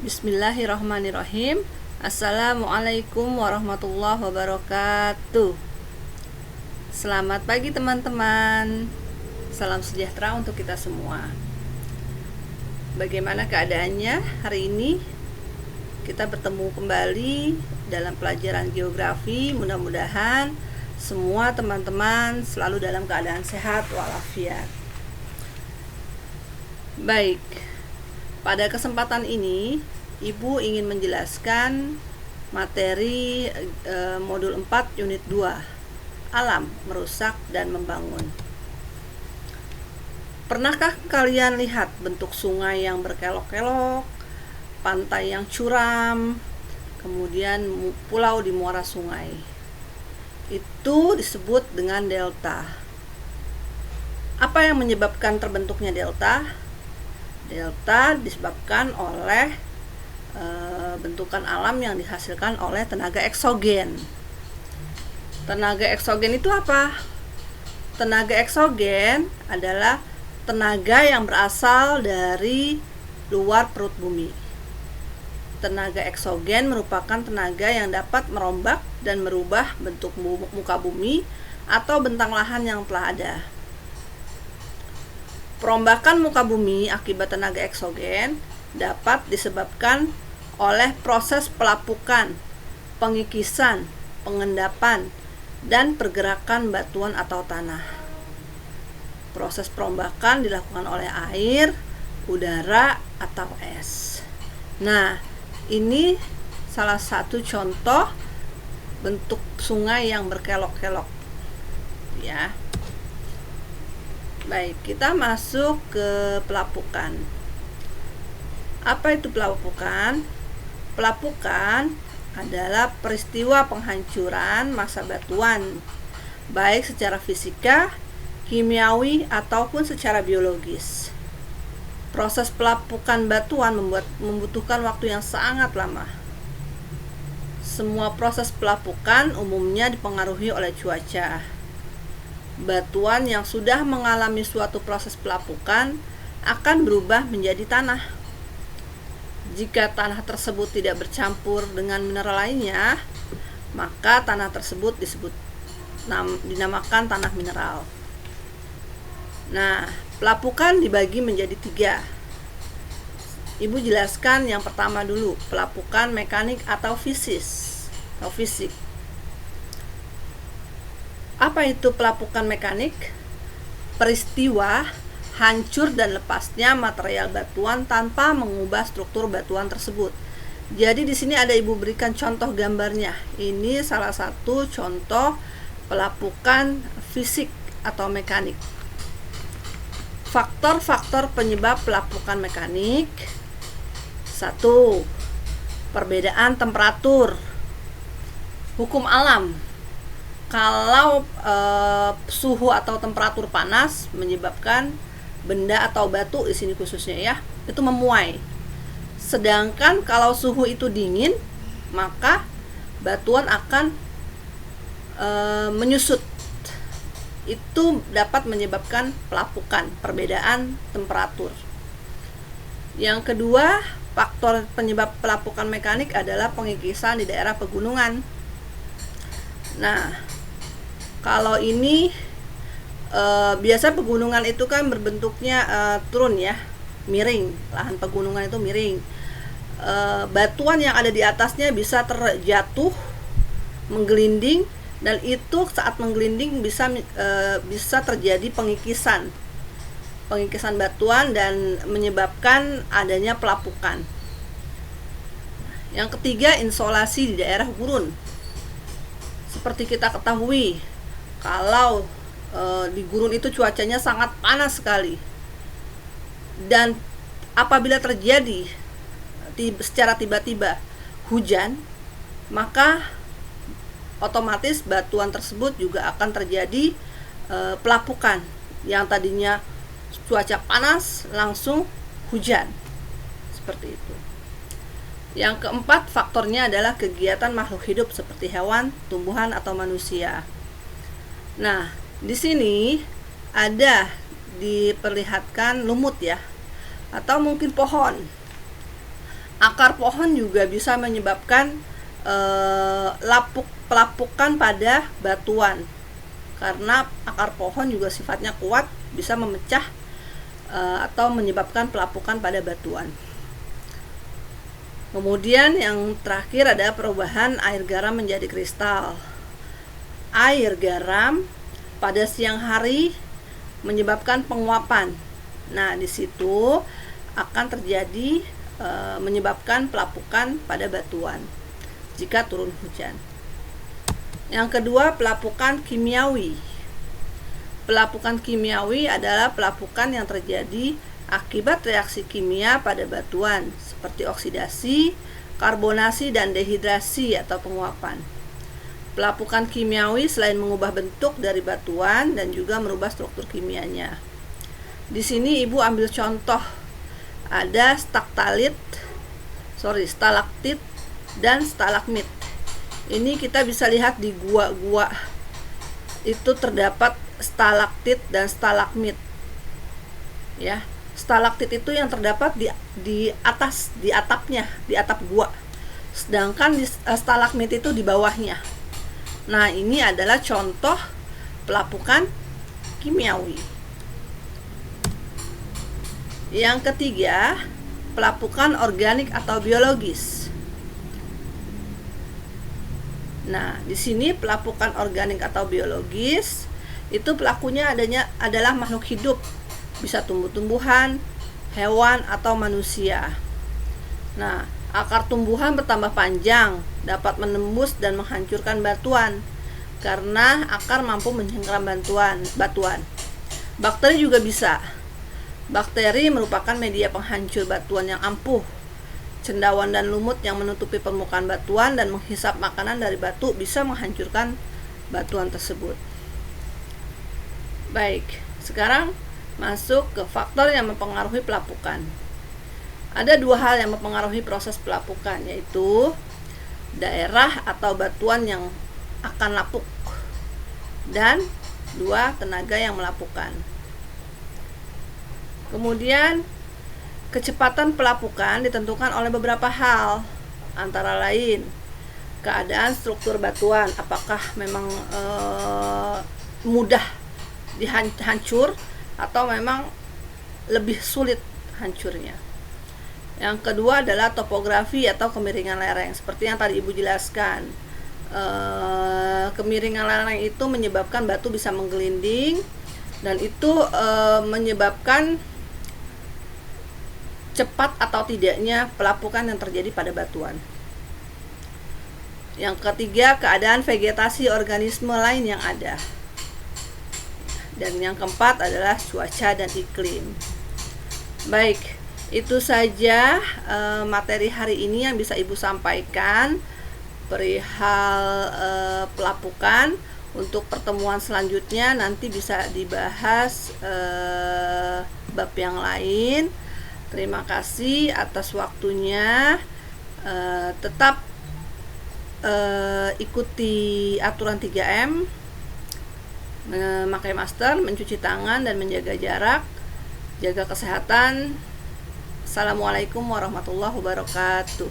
Bismillahirrahmanirrahim. Assalamualaikum warahmatullahi wabarakatuh. Selamat pagi teman-teman. Salam sejahtera untuk kita semua. Bagaimana keadaannya hari ini? Kita bertemu kembali dalam pelajaran geografi. Mudah-mudahan semua teman-teman selalu dalam keadaan sehat walafiat. Baik, pada kesempatan ini Ibu ingin menjelaskan materi modul 4 unit 2, alam, merusak dan membangun. Pernahkah kalian lihat bentuk sungai yang berkelok-kelok, pantai yang curam, kemudian pulau di muara sungai? Itu disebut dengan delta. Apa yang menyebabkan terbentuknya delta? Delta disebabkan oleh bentukan alam yang dihasilkan oleh tenaga eksogen. Tenaga eksogen itu apa? Tenaga eksogen adalah tenaga yang berasal dari luar perut bumi. Tenaga eksogen merupakan tenaga yang dapat merombak dan merubah bentuk muka bumi atau bentang lahan yang telah ada. Perombakan muka bumi akibat tenaga eksogen dapat disebabkan oleh proses pelapukan, pengikisan, pengendapan, dan pergerakan batuan atau tanah. Proses perombakan dilakukan oleh air, udara, atau es. Nah, ini salah satu contoh bentuk sungai yang berkelok-kelok, ya. Baik, kita masuk ke pelapukan. Apa itu pelapukan? Pelapukan adalah peristiwa penghancuran massa batuan, baik secara fisika, kimiawi, ataupun secara biologis. Proses pelapukan batuan membutuhkan waktu yang sangat lama. Semua proses pelapukan umumnya dipengaruhi oleh cuaca. Batuan yang sudah mengalami suatu proses pelapukan akan berubah menjadi tanah. Jika tanah tersebut tidak bercampur dengan mineral lainnya, maka tanah tersebut dinamakan tanah mineral. Nah, pelapukan dibagi menjadi 3. Ibu jelaskan yang pertama dulu, pelapukan mekanik atau fisik. Apa itu pelapukan mekanik? Peristiwa hancur dan lepasnya material batuan tanpa mengubah struktur batuan tersebut. Jadi di sini ada Ibu berikan contoh gambarnya. Ini salah satu contoh pelapukan fisik atau mekanik. Faktor-faktor penyebab pelapukan mekanik. 1. Perbedaan temperatur. Hukum alam. Kalau suhu atau temperatur panas menyebabkan benda atau batu di sini khususnya ya, itu memuai. Sedangkan kalau suhu itu dingin, maka batuan akan menyusut. Itu dapat menyebabkan pelapukan, perbedaan temperatur. Yang kedua, faktor penyebab pelapukan mekanik adalah pengikisan di daerah pegunungan. Nah, kalau ini biasa pegunungan itu kan berbentuknya turun ya, miring. Lahan pegunungan itu miring. Batuan yang ada di atasnya bisa terjatuh, menggelinding, dan itu saat menggelinding bisa terjadi pengikisan batuan dan menyebabkan adanya pelapukan. Yang ketiga, insolasi di daerah gurun. Seperti kita ketahui, kalau di gurun itu cuacanya sangat panas sekali, dan apabila terjadi secara tiba-tiba hujan, maka otomatis batuan tersebut juga akan terjadi pelapukan. Yang tadinya cuaca panas langsung hujan, seperti itu. Yang keempat, faktornya adalah kegiatan makhluk hidup seperti hewan, tumbuhan, atau manusia. Nah, di sini ada diperlihatkan lumut ya, atau mungkin pohon. Akar pohon juga bisa menyebabkan pelapukan pada batuan, karena akar pohon juga sifatnya kuat, bisa memecah atau menyebabkan pelapukan pada batuan. Kemudian yang terakhir ada perubahan air garam menjadi kristal. Air garam pada siang hari menyebabkan penguapan. Nah, di situ akan terjadi menyebabkan pelapukan pada batuan jika turun hujan. Yang kedua, pelapukan kimiawi. Pelapukan kimiawi adalah pelapukan yang terjadi akibat reaksi kimia pada batuan seperti oksidasi, karbonasi, dan dehidrasi atau penguapan. Pelapukan kimiawi selain mengubah bentuk dari batuan dan juga merubah struktur kimianya. Di sini Ibu ambil contoh, ada stalaktit dan stalagmit. Ini kita bisa lihat di gua-gua itu terdapat stalaktit dan stalagmit. Ya, stalaktit itu yang terdapat di atas, di atapnya, di atap gua. Sedangkan stalagmit itu di bawahnya. Nah, ini adalah contoh pelapukan kimiawi. Yang ketiga, pelapukan organik atau biologis. Nah, di sini pelapukan organik atau biologis itu pelakunya adalah makhluk hidup, bisa tumbuh-tumbuhan, hewan, atau manusia. Nah, akar tumbuhan bertambah panjang, dapat menembus dan menghancurkan batuan karena akar mampu mencengkeram batuan. Bakteri juga bisa. Bakteri merupakan media penghancur batuan yang ampuh. Cendawan dan lumut yang menutupi permukaan batuan dan menghisap makanan dari batu bisa menghancurkan batuan tersebut. Baik, sekarang masuk ke faktor yang mempengaruhi pelapukan. Ada dua hal yang mempengaruhi proses pelapukan, yaitu daerah atau batuan yang akan lapuk dan dua, tenaga yang melapukan. Kemudian kecepatan pelapukan ditentukan oleh beberapa hal, antara lain keadaan struktur batuan, apakah memang mudah dihancur atau memang lebih sulit hancurnya. Yang kedua adalah topografi atau kemiringan lereng, seperti yang tadi Ibu jelaskan. Kemiringan lereng itu menyebabkan batu bisa menggelinding, dan itu menyebabkan cepat atau tidaknya pelapukan yang terjadi pada batuan. Yang ketiga, keadaan vegetasi organisme lain yang ada. Dan yang keempat adalah cuaca dan iklim. Baik, itu saja materi hari ini yang bisa Ibu sampaikan perihal pelapukan. Untuk pertemuan selanjutnya nanti bisa dibahas bab yang lain. Terima kasih atas waktunya. Tetap ikuti aturan 3M, memakai masker, mencuci tangan, dan menjaga jarak. Jaga kesehatan. Assalamualaikum warahmatullahi wabarakatuh.